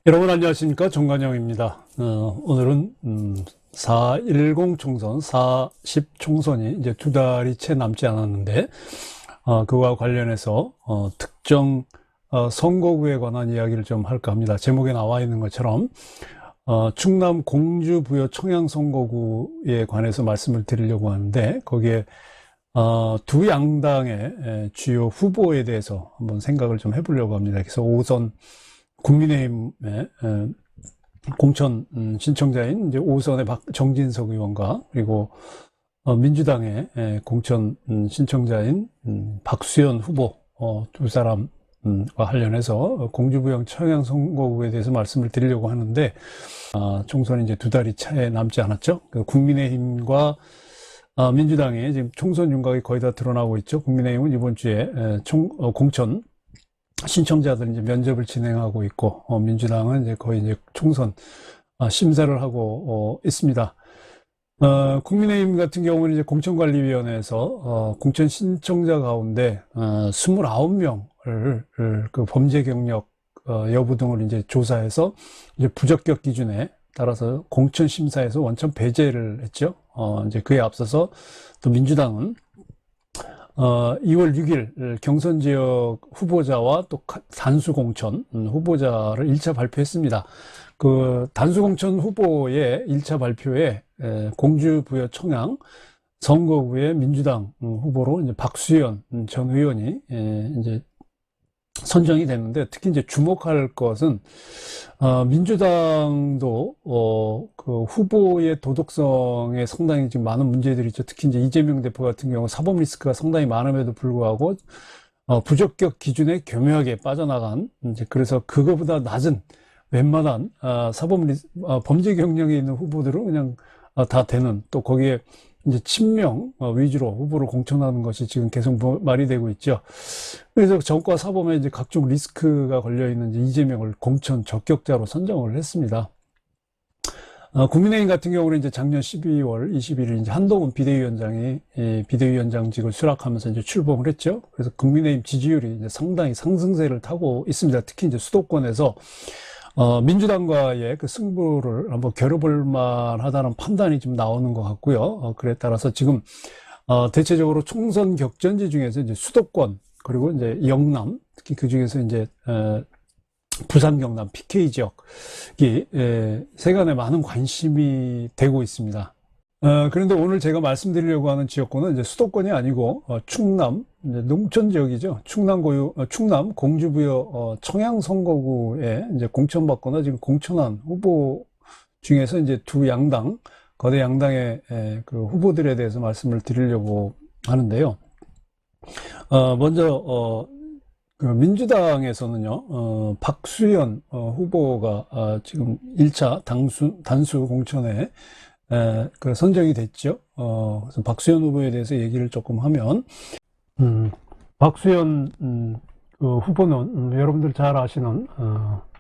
여러분 안녕하십니까, 정관영입니다. 오늘은 4.10 총선, 4.10 총선이 이제 두 달이 채 남지 않았는데, 그와 관련해서 특정 선거구에 관한 이야기를 좀 할까 합니다. 제목에 나와 있는 것처럼 충남 공주부여 청양선거구에 관해서 말씀을 드리려고 하는데, 거기에 두 양당의 주요 후보에 대해서 한번 생각을 좀 해보려고 합니다. 그래서 오선 국민의힘의 공천 신청자인 이제 5선의 정진석 의원과, 그리고 민주당의 공천 신청자인 박수현 후보, 두 사람과 관련해서 공주부영 청양선거구에 대해서 말씀을 드리려고 하는데, 총선이 이제 두 달이 채 남지 않았죠. 그 국민의힘과 민주당의 지금 총선 윤곽이 거의 다 드러나고 있죠. 국민의힘은 이번 주에 공천 신청자들 이제 면접을 진행하고 있고, 민주당은 이제 거의 이제 총선 심사를 하고 있습니다. 국민의힘 같은 경우는 이제 공천관리위원회에서 공천 신청자 가운데 29명을 그 범죄 경력 여부 등을 이제 조사해서 이제 부적격 기준에 따라서 공천 심사에서 원천 배제를 했죠. 이제 그에 앞서서 또 민주당은 2월 6일 경선 지역 후보자와 또 단수 공천 후보자를 1차 발표했습니다. 그 단수 공천 후보의 1차 발표에 공주부여 청양 선거구의 민주당 후보로 이제 박수현 전 의원이 이제 선정이 됐는데, 특히 이제 주목할 것은 민주당도 그 후보의 도덕성에 상당히 지금 많은 문제들이 있죠. 특히 이제 이재명 대표 같은 경우 사법 리스크가 상당히 많음에도 불구하고 부적격 기준에 교묘하게 빠져나간, 이제 그래서 그거보다 낮은 웬만한 범죄 경력이 있는 후보들은 그냥 다 되는, 또 거기에 이제 친명 위주로 후보를 공천하는 것이 지금 계속 말이 되고 있죠. 그래서 정과 사범에 이제 각종 리스크가 걸려있는 이재명을 공천 적격자로 선정을 했습니다. 국민의힘 같은 경우는 이제 작년 12월 21일 이제 한동훈 비대위원장이 비대위원장직을 수락하면서 이제 출범을 했죠. 그래서 국민의힘 지지율이 이제 상당히 상승세를 타고 있습니다. 특히 이제 수도권에서 민주당과의 그 승부를 한번 겨뤄볼 만하다는 판단이 좀 나오는 것 같고요. 그래 따라서 지금 대체적으로 총선 격전지 중에서 이제 수도권, 그리고 이제 영남, 특히 그 중에서 이제 부산 경남 PK 지역이 세간에 많은 관심이 되고 있습니다. 그런데 오늘 제가 말씀드리려고 하는 지역구는 이제 수도권이 아니고 충남 이제 농촌 지역이죠. 충남 공주부여 청양 선거구에 이제 공천받거나 지금 공천한 후보 중에서 이제 두 양당, 거대 양당의 그 후보들에 대해서 말씀을 드리려고 하는데요. 먼저 그 민주당에서는요, 박수현 후보가 지금 1차 단수 공천에 그 선정이 됐죠. 그래서 박수현 후보에 대해서 얘기를 조금 하면, 박수현 그 후보는 여러분들 잘 아시는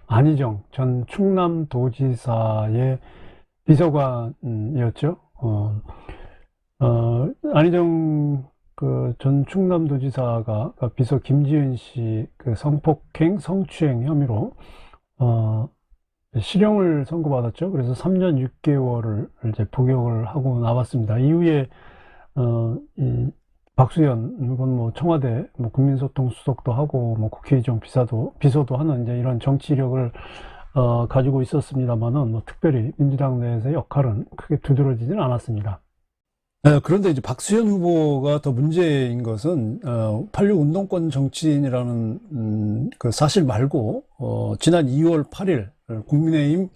안희정 전 충남도지사의 비서관이었죠. 안희정 그 전 충남도지사가 비서 김지은 씨 그 성폭행, 성추행 혐의로 실형을 선고받았죠. 그래서 3년 6개월을 이제 복역을 하고 나왔습니다. 이후에 이 박수현 이건 뭐 청와대 뭐 국민소통 수석도 하고 뭐 국회의장 비서도 하는 이제 이런 정치 이력을 가지고 있었습니다만은 뭐 특별히 민주당 내에서의 역할은 크게 두드러지진 않았습니다. 그런데 이제 박수현 후보가 더 문제인 것은 86 운동권 정치인이라는 그 사실 말고 지난 2월 8일 국민의힘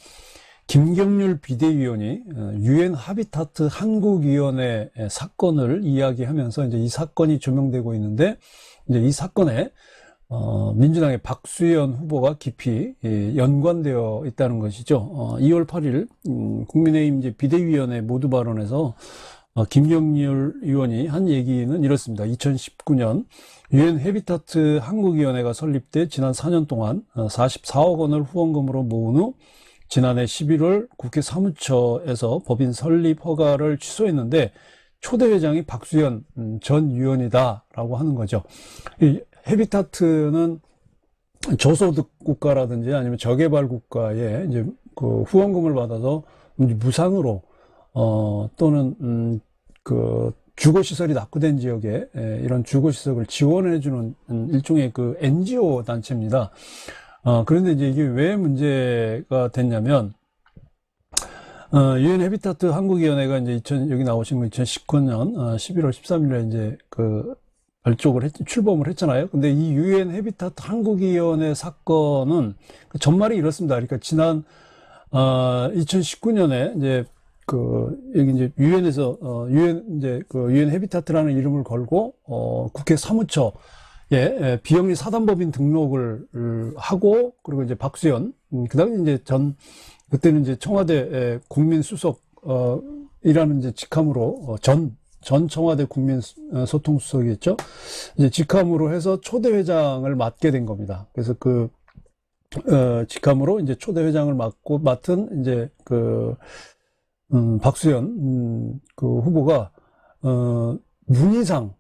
김경률 비대위원이 유엔 하비타트 한국위원회 사건을 이야기하면서 이제 이 사건이 조명되고 있는데, 이제 이 사건에 민주당의 박수현 후보가 깊이 연관되어 있다는 것이죠. 2월 8일 국민의힘 이제 비대위원회 모두 발언에서 김경률 의원이 한 얘기는 이렇습니다. 2019년 유엔 헤비타트 한국위원회가 설립돼 지난 4년 동안 44억 원을 후원금으로 모은 후 지난해 11월 국회 사무처에서 법인 설립 허가를 취소했는데 초대 회장이 박수현 전 의원이다라고 하는 거죠. 이 헤비타트는 저소득 국가라든지 아니면 저개발 국가에 이제 그 후원금을 받아서 이제 무상으로 또는 그 주거시설이 낙후된 지역에 이런 주거시설을 지원해주는 일종의 그 NGO 단체입니다. 그런데 이제 이게 왜 문제가 됐냐면, 유엔 해비타트 한국위원회가 이제 여기 나오신 거 2019년 11월 13일에 이제 그 출범을 했잖아요. 근데 이 유엔 해비타트 한국위원회 사건은 전말이 이렇습니다. 그러니까 지난 2019년에 이제 여기 이제 유엔에서 유엔 해비타트라는 이름을 걸고 국회 사무처에 비영리 사단법인 등록을 하고, 그리고 이제 박수현 그다음에 이제 그때는 이제 청와대 국민수석 이라는 이제 직함으로 전 청와대 국민소통수석이었죠. 이제 직함으로 해서 초대회장을 맡게 된 겁니다. 그래서 직함으로 이제 초대회장을 맡은 이제 박수현 그 후보가 문희상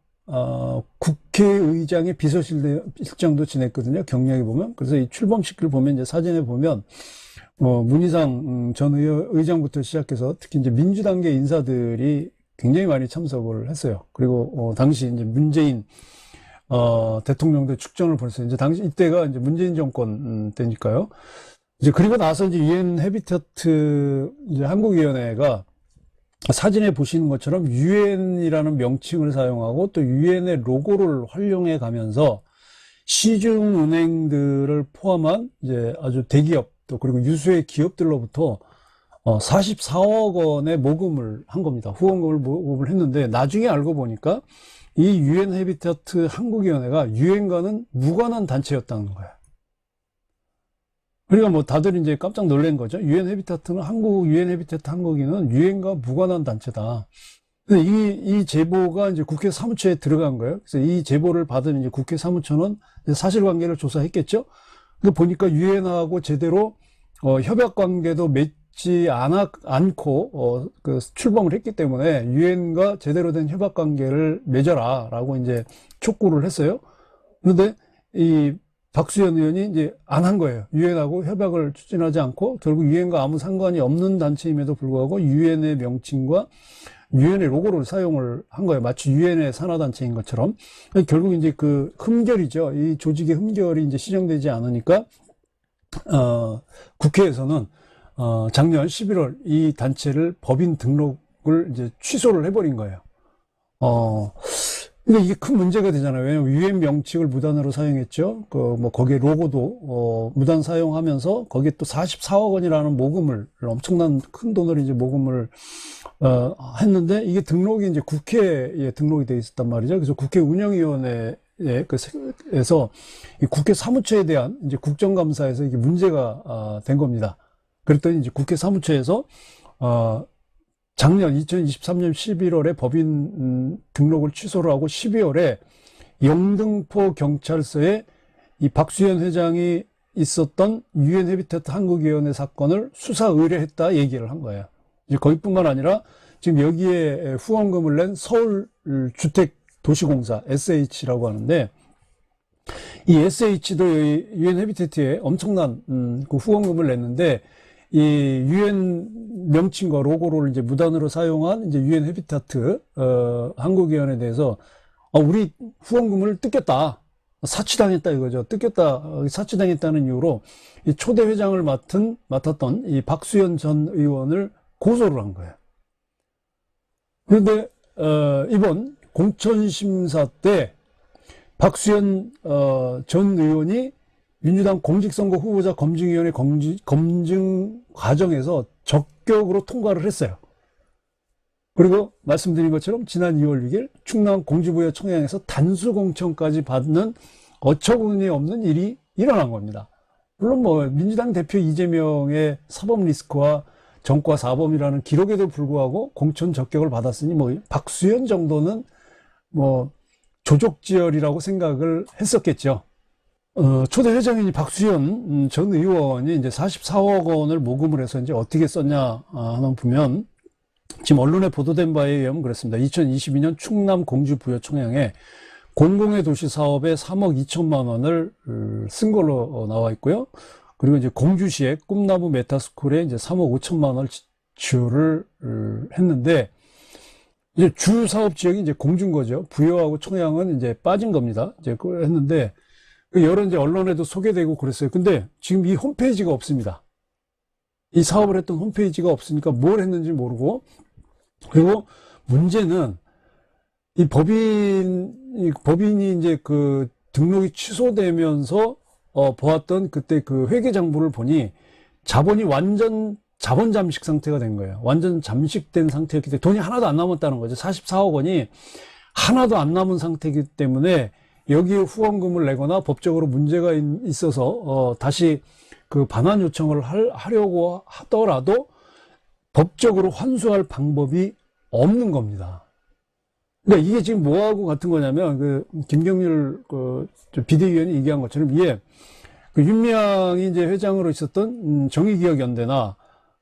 국회의장의 비서실장도 지냈거든요. 경력에 보면. 그래서 이 출범식을 보면 이제 사진에 보면 문희상 전 의장부터 시작해서 특히 이제 민주당계 인사들이 굉장히 많이 참석을 했어요. 그리고 당시 이제 문재인 대통령도 축전을 벌였어요. 이제 당시 이때가 이제 문재인 정권 때니까요. 이제 그리고 나서 이제 유엔 해비타트 이제 한국위원회가 사진에 보시는 것처럼 유엔이라는 명칭을 사용하고 또 유엔의 로고를 활용해 가면서 시중은행들을 포함한 이제 아주 대기업 또 그리고 유수의 기업들로부터 44억 원의 모금을 한 겁니다. 후원금을 모금을 했는데, 나중에 알고 보니까 이 유엔 해비타트 한국위원회가 유엔과는 무관한 단체였다는 거예요. 그러니까 뭐 다들 이제 깜짝 놀란 거죠. 유엔 해비타트 한국위는 유엔과 무관한 단체다. 근데 이 제보가 이제 국회 사무처에 들어간 거예요. 그래서 이 제보를 받은 이제 국회 사무처는 이제 사실관계를 조사했겠죠. 근데 보니까 유엔하고 제대로 협약 관계도 맺지 않고 출범을 했기 때문에 유엔과 제대로 된 협약 관계를 맺어라라고 이제 촉구를 했어요. 그런데 이 박수현 의원이 이제 안 한 거예요. 유엔하고 협약을 추진하지 않고 결국 유엔과 아무 상관이 없는 단체임에도 불구하고 유엔의 명칭과 유엔의 로고를 사용을 한 거예요. 마치 유엔의 산하단체인 것처럼. 결국 이제 그 흠결이죠. 이 조직의 흠결이 이제 시정되지 않으니까 국회에서는 작년 11월 이 단체를 법인 등록을 이제 취소를 해버린 거예요. 근데 이게 큰 문제가 되잖아요. 왜냐면 유엔 명칭을 무단으로 사용했죠. 거기에 로고도 무단 사용하면서 거기에 또 44억 원이라는 모금을, 엄청난 큰 돈을 이제 모금을 했는데, 이게 등록이 이제 국회에 등록이 돼 있었단 말이죠. 그래서 국회 운영위원회에서 이 국회 사무처에 대한 이제 국정감사에서 이게 문제가 된 겁니다. 그랬더니 이제 국회 사무처에서 작년 2023년 11월에 법인 등록을 취소를 하고 12월에 영등포 경찰서에 이 박수현 회장이 있었던 유엔 해비타트 한국위원회 사건을 수사 의뢰했다 얘기를 한 거예요. 이제 거기뿐만 아니라 지금 여기에 후원금을 낸 서울주택도시공사 SH라고 하는데, 이 SH도 유엔 해비타트에 엄청난 그 후원금을 냈는데, 이 유엔 명칭과 로고를 이제 무단으로 사용한 이제 유엔 해비타트 한국위원회에 대해서 우리 후원금을 뜯겼다, 사치당했다 이거죠. 사치당했다는 이유로 이 초대 회장을 맡았던 이 박수현 전 의원을 고소를 한 거예요. 그런데 이번 공천심사 때 박수현 전 의원이 민주당 공직선거 후보자 검증위원회 검증 과정에서 적격으로 통과를 했어요. 그리고 말씀드린 것처럼 지난 2월 6일 충남 공주부여 청양에서 단수공천까지 받는 어처구니 없는 일이 일어난 겁니다. 물론 뭐 민주당 대표 이재명의 사법 리스크와 정과 사범이라는 기록에도 불구하고 공천 적격을 받았으니 뭐 박수현 정도는 뭐 조족지혈이라고 생각을 했었겠죠. 초대 회장인 박수현 전 의원이 이제 44억 원을 모금을 해서 이제 어떻게 썼냐 하면 보면, 지금 언론에 보도된 바에 의하면 그렇습니다. 2022년 충남 공주 부여 청양에 공공의 도시 사업에 3억 2천만 원을 쓴 걸로 나와 있고요. 그리고 이제 공주시에 꿈나무 메타스쿨에 이제 3억 5천만 원을 지원을 했는데, 이제 주 사업 지역이 이제 공주인 거죠. 부여하고 청양은 이제 빠진 겁니다. 이제 그걸 했는데, 여러 이제 언론에도 소개되고 그랬어요. 근데 지금 이 홈페이지가 없습니다. 이 사업을 했던 홈페이지가 없으니까 뭘 했는지 모르고, 그리고 문제는 이 법인이 이제 그 등록이 취소되면서 보았던 그때 그 회계 장부를 보니 자본이 완전 자본 잠식 상태가 된 거예요. 완전 잠식된 상태였기 때문에 돈이 하나도 안 남았다는 거죠. 44억 원이 하나도 안 남은 상태이기 때문에 여기에 후원금을 내거나 법적으로 문제가 있어서 다시 그 반환 요청을 하려고 하더라도 법적으로 환수할 방법이 없는 겁니다. 그러니까 이게 지금 뭐하고 같은 거냐면 그 김경률 그 비대위원이 얘기한 것처럼 이게 그 윤미향이 이제 회장으로 있었던 정의기억연대나,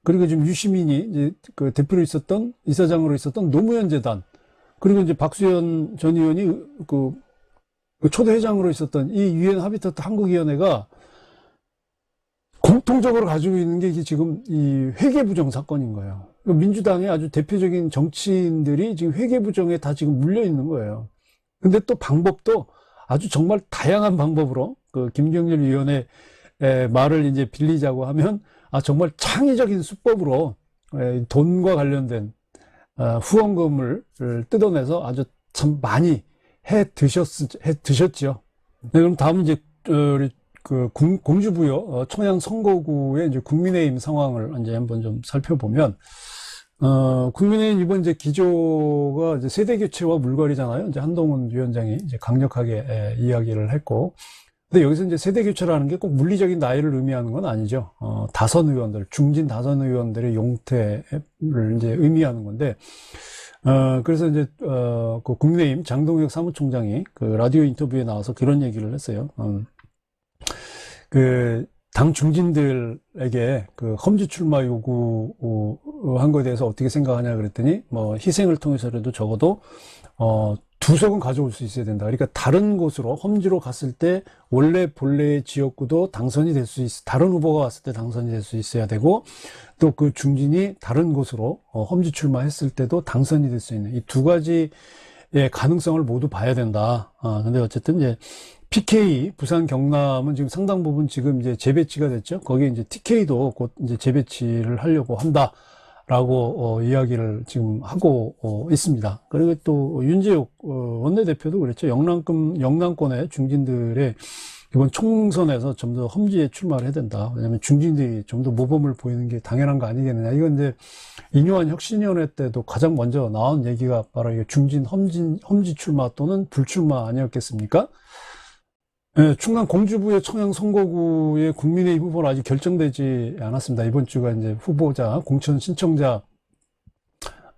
그리고 지금 유시민이 이제 그 대표로 있었던, 이사장으로 있었던 노무현재단, 그리고 이제 박수현 전 의원이 그 초대 회장으로 있었던 이 유엔 하비타트 한국위원회가 공통적으로 가지고 있는 게 이게 지금 이 회계부정 사건인 거예요. 민주당의 아주 대표적인 정치인들이 지금 회계부정에 다 지금 물려 있는 거예요. 근데 또 방법도 아주 정말 다양한 방법으로, 그 김경률 위원의 말을 이제 빌리자고 하면, 정말 창의적인 수법으로 돈과 관련된 후원금을 뜯어내서 아주 참 많이 해 드셨죠. 네, 그럼 다음은 이제 우리 그 공주부여 청양 선거구의 이제 국민의힘 상황을 이제 한번 좀 살펴보면, 국민의힘 이번 이제 기조가 이제 세대 교체와 물갈이잖아요. 이제 한동훈 위원장이 이제 강력하게 이야기를 했고, 근데 여기서 이제 세대 교체라는 게 꼭 물리적인 나이를 의미하는 건 아니죠. 다선 의원들, 중진 다선 의원들의 용퇴를 이제 의미하는 건데, 그래서 이제 그 국민의힘 장동혁 사무총장이 그 라디오 인터뷰에 나와서 그런 얘기를 했어요. 그 당 중진들에게 그 험지 출마 요구한 거에 대해서 어떻게 생각하냐 그랬더니, 뭐 희생을 통해서라도 적어도 두석은 가져올 수 있어야 된다. 그러니까 다른 곳으로 험지로 갔을 때 원래 본래의 지역구도 당선이 될 수 다른 후보가 왔을 때 당선이 될 수 있어야 되고, 또 그 중진이 다른 곳으로 험지 출마했을 때도 당선이 될 수 있는 이 두 가지의 가능성을 모두 봐야 된다. 근데 어쨌든 이제 PK, 부산 경남은 지금 상당 부분 지금 이제 재배치가 됐죠. 거기에 이제 TK도 곧 이제 재배치를 하려고 한다라고 이야기를 지금 하고 있습니다. 그리고 또 윤재욱 원내대표도 그랬죠. 영남권의 중진들의 이번 총선에서 좀 더 험지에 출마를 해야 된다. 왜냐하면 중진들이 좀 더 모범을 보이는 게 당연한 거 아니겠느냐. 이건 이제 인요한 혁신위원회 때도 가장 먼저 나온 얘기가 바로 이게 중진 험지 출마 또는 불출마 아니었겠습니까? 네, 충남 공주부의 청양 선거구의 국민의힘 후보는 아직 결정되지 않았습니다. 이번 주가 이제 후보자, 공천 신청자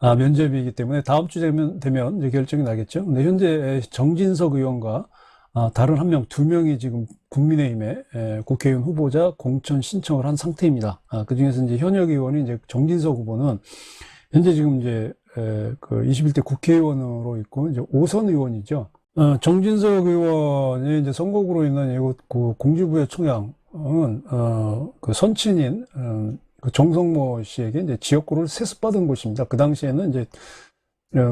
면접이기 때문에 다음 주 되면 이제 결정이 나겠죠. 근데 현재 정진석 의원과 다른 한 명, 두 명이 지금 국민의힘의 국회의원 후보자 공천 신청을 한 상태입니다. 그 중에서 이제 현역 의원이 이제 정진석 후보는 현재 지금 이제 그 21대 국회의원으로 있고 이제 5선 의원이죠. 정진석 의원이 이제 선거구로 있는 이곳 그 공주부의 청양은 그 선친인 그 정성모 씨에게 이제 지역구를 세습받은 곳입니다. 그 당시에는 이제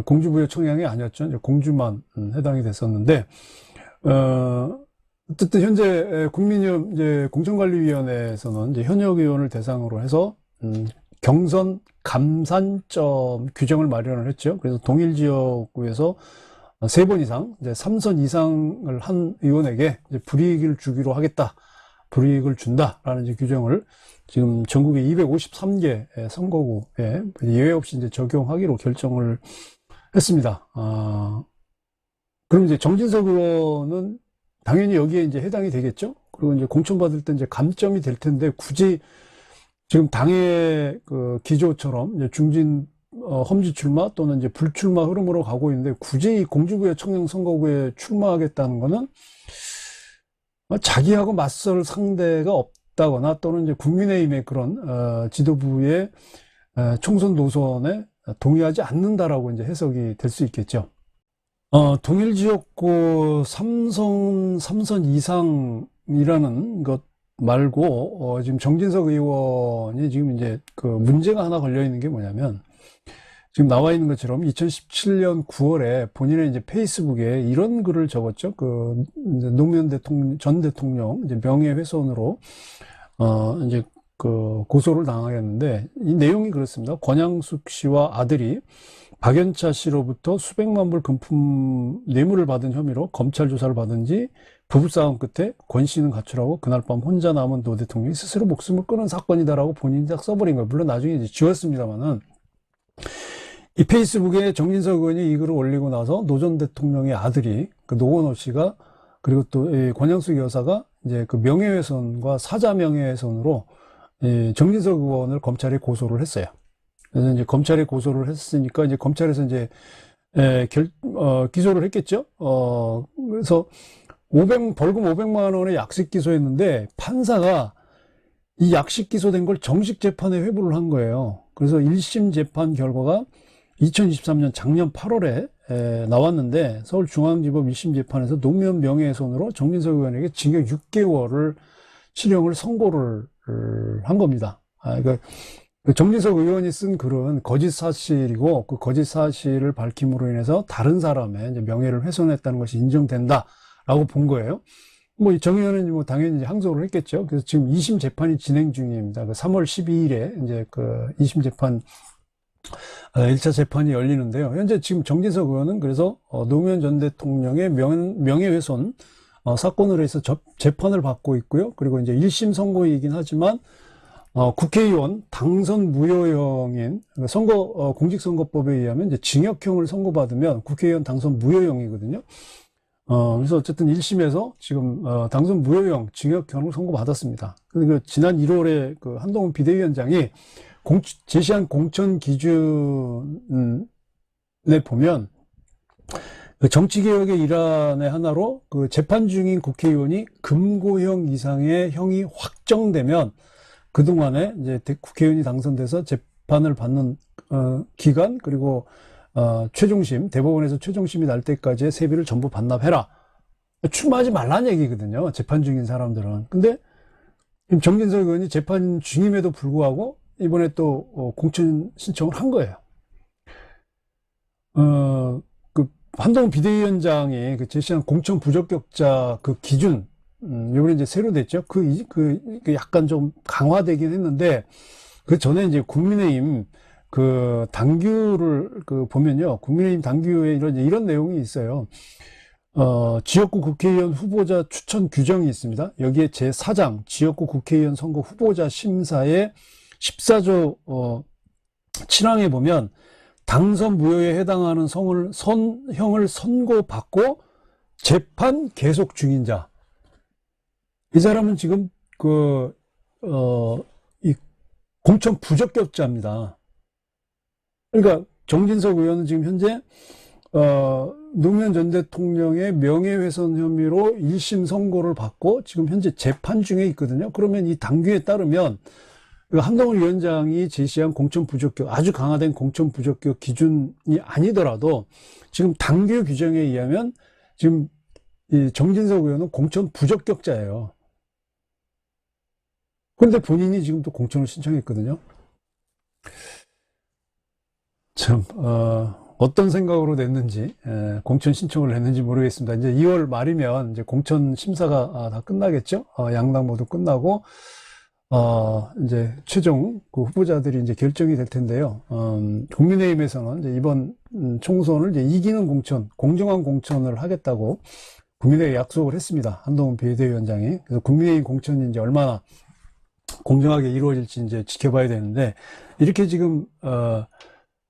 공주부의 청양이 아니었죠. 이제 공주만 해당이 됐었는데, 어쨌든 현재 국민의힘 이제 공천관리위원회에서는 이제 현역 의원을 대상으로 해서 경선 감산점 규정을 마련을 했죠. 그래서 동일 지역구에서 3번 이상, 이제 3선 이상을 한 의원에게 이제 불이익을 주기로 하겠다. 불이익을 준다라는 이제 규정을 지금 전국의 253개 선거구에 예외 없이 이제 적용하기로 결정을 했습니다. 그럼 이제 정진석 의원은 당연히 여기에 이제 해당이 되겠죠? 그리고 이제 공천받을 때 이제 감점이 될 텐데 굳이 지금 당의 그 기조처럼 이제 중진 험지 출마 또는 이제 불출마 흐름으로 가고 있는데 굳이 공주부의 청양 선거구에 출마하겠다는 거는 자기하고 맞설 상대가 없다거나 또는 이제 국민의힘의 그런 지도부의 총선 노선에 동의하지 않는다라고 이제 해석이 될 수 있겠죠. 동일 지역구 삼선 이상이라는 것 말고, 지금 정진석 의원이 지금 이제 그 문제가 하나 걸려 있는 게 뭐냐면, 지금 나와 있는 것처럼 2017년 9월에 본인의 이제 페이스북에 이런 글을 적었죠. 그 이제 노무현 전 대통령 이제 명예훼손으로 이제 그 고소를 당하겠는데, 이 내용이 그렇습니다. 권양숙 씨와 아들이 박연차 씨로부터 수백만 불 금품 뇌물을 받은 혐의로 검찰 조사를 받은 지 부부싸움 끝에 권 씨는 가출하고 그날 밤 혼자 남은 노 대통령이 스스로 목숨을 끊은 사건이다라고 본인이 딱 써버린 거예요. 물론 나중에 이제 지웠습니다만은, 이 페이스북에 정진석 의원이 이 글을 올리고 나서 노 전 대통령의 아들이 그 노건호 씨가, 그리고 또 이 권양숙 여사가 이제 그 명예훼손과 사자 명예훼손으로 이 정진석 의원을 검찰에 고소를 했어요. 그래서 이제 검찰에 고소를 했으니까 이제 검찰에서 이제 기소를 했겠죠. 그래서 벌금 500만 원의 약식 기소했는데, 판사가 이 약식 기소된 걸 정식 재판에 회부를 한 거예요. 그래서 1심 재판 결과가 2023년 작년 8월에 나왔는데, 서울중앙지법 1심 재판에서 노무현 명예훼손으로 정진석 의원에게 징역 6개월을 실형을 선고를 한 겁니다. 그러니까 정진석 의원이 쓴 글은 거짓 사실이고, 그 거짓 사실을 밝힘으로 인해서 다른 사람의 이제 명예를 훼손했다는 것이 인정된다라고 본 거예요. 뭐 정 의원은 뭐 당연히 항소를 했겠죠. 그래서 지금 2심 재판이 진행 중입니다. 그 3월 12일에 이제 그 2심 재판 1차 재판이 열리는데요. 현재 지금 정진석 의원은 그래서 노무현 전 대통령의 명예훼손 사건으로 해서 재판을 받고 있고요. 그리고 이제 1심 선고이긴 하지만 국회의원 당선 무효형인 공직선거법에 의하면 이제 징역형을 선고받으면 국회의원 당선 무효형이거든요. 그래서 어쨌든 1심에서 지금 당선 무효형 징역형을 선고받았습니다. 그 지난 1월에 그 한동훈 비대위원장이 제시한 공천 기준에 보면, 그 정치개혁의 일환의 하나로 그 재판 중인 국회의원이 금고형 이상의 형이 확정되면 그동안에 이제 국회의원이 당선돼서 재판을 받는 기간, 그리고 최종심, 대법원에서 최종심이 날 때까지의 세비를 전부 반납해라. 출마하지 말라는 얘기거든요, 재판 중인 사람들은. 근데 정진석 의원이 재판 중임에도 불구하고 이번에 또 공천 신청을 한 거예요. 그 한동훈 비대위원장이 그 제시한 공천 부적격자 그 기준, 요번에 이제 새로 됐죠. 그 약간 좀 강화되긴 했는데, 그 전에 이제 국민의힘 그 당규를 보면요. 국민의힘 당규에 이런 내용이 있어요. 지역구 국회의원 후보자 추천 규정이 있습니다. 여기에 제4장 지역구 국회의원 선거 후보자 심사의 14조 7항에 보면, 당선 무효에 해당하는 형을 선고받고 재판 계속 중인 자. 이 사람은 지금 이 공천 부적격자입니다. 그러니까 정진석 의원은 지금 현재 노무현 전 대통령의 명예훼손 혐의로 1심 선고를 받고 지금 현재 재판 중에 있거든요. 그러면 이 당규에 따르면 한동훈 위원장이 제시한 공천 부적격, 아주 강화된 공천 부적격 기준이 아니더라도 지금 당규 규정에 의하면 지금 이 정진석 의원은 공천 부적격자예요. 그런데 본인이 지금 또 공천을 신청했거든요. 참, 어떤 생각으로 냈는지, 공천 신청을 했는지 모르겠습니다. 이제 2월 말이면 이제 공천 심사가 다 끝나겠죠? 양당 모두 끝나고, 이제 최종 그 후보자들이 이제 결정이 될 텐데요. 국민의힘에서는 이제 이번 총선을 이제 이기는 공천, 공정한 공천을 하겠다고 국민의힘에 약속을 했습니다. 한동훈 비대위원장이. 그래서 국민의힘 공천이 이제 얼마나 공정하게 이루어질지 이제 지켜봐야 되는데, 이렇게 지금,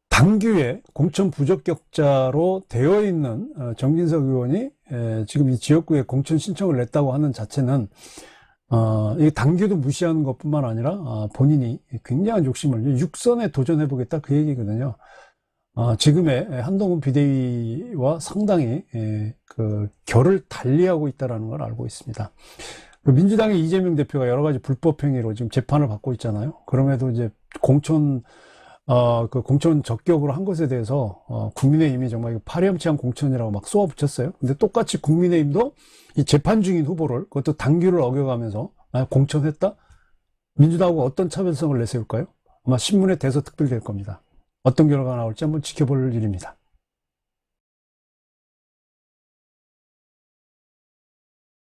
당규에 공천 부적격자로 되어 있는 정진석 의원이 지금 이 지역구에 공천 신청을 냈다고 하는 자체는 이 당규도 무시하는 것뿐만 아니라 본인이 굉장한 욕심을 육선에 도전해 보겠다, 그 얘기거든요. 지금의 한동훈 비대위와 상당히 그 결을 달리하고 있다는 걸 알고 있습니다. 민주당의 이재명 대표가 여러 가지 불법 행위로 지금 재판을 받고 있잖아요. 그럼에도 이제 공천 그 공천 적격으로 한 것에 대해서 국민의힘이 정말 이거 파렴치한 공천이라고 막 쏘아붙였어요. 근데 똑같이 국민의힘도 이 재판 중인 후보를 그것도 당규를 어겨가면서 공천했다? 민주당하고 어떤 차별성을 내세울까요? 아마 신문에 대서특필될 겁니다. 어떤 결과가 나올지 한번 지켜볼 일입니다.